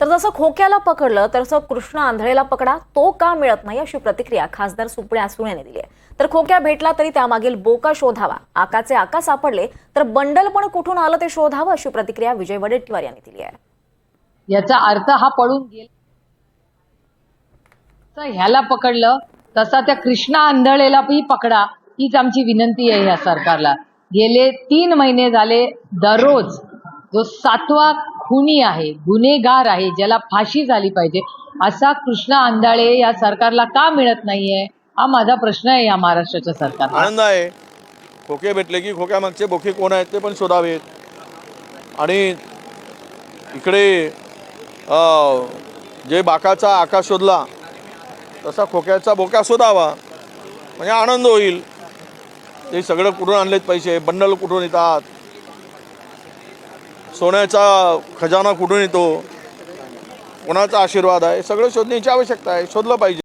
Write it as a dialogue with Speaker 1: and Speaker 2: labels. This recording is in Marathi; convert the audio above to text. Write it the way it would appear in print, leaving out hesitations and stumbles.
Speaker 1: तर जसं खोक्याला पकडलं तसं कृष्ण आंधळेला पकडा, तो का मिळत नाही अशी प्रतिक्रिया खासदार सुप्रिया सुळे यांनी दिली आहे। तर खोक्या भेटला तरी त्यामागील बोका शोधावा, आकाचे आका सापडले तर बंडल पण कुठून आलं ते शोधावं अशी प्रतिक्रिया विजय वडेट्टीवार यांनी दिली आहे।
Speaker 2: याचा अर्थ हा पळून गेला, ह्याला पकडलं तसा त्या कृष्णा आंधळेला पकडा, हीच आमची विनंती आहे या सरकारला। गेले 3 महिने झाले दररोज जो 7वा खुनी आहे, गुन्हेगार आहे, ज्याला फाशी झाली पाहिजे, असा कृष्णा आंधळे या सरकारला का मिळत नाहीये, हा माझा प्रश्न आहे या महाराष्ट्राच्या सरकारला।
Speaker 3: आनंद आहे, खोके भेटले की खोक्या मागचे बोके कोण आहेत ते पण शोधावेत आणि इकडे जे बाकाचा आकाश शोधला तसा खोक्याचा बोका शोधावा, म्हणजे आनंद होईल। ते सगळं कुठून आणलेत पैसे, बंडल कुठून येतात, सोन्याचा खजाना कुठून येतो, कोणाचा आशीर्वाद आहे, सगळं शोधण्याची आवश्यकता आहे, शोधलं पाहिजे।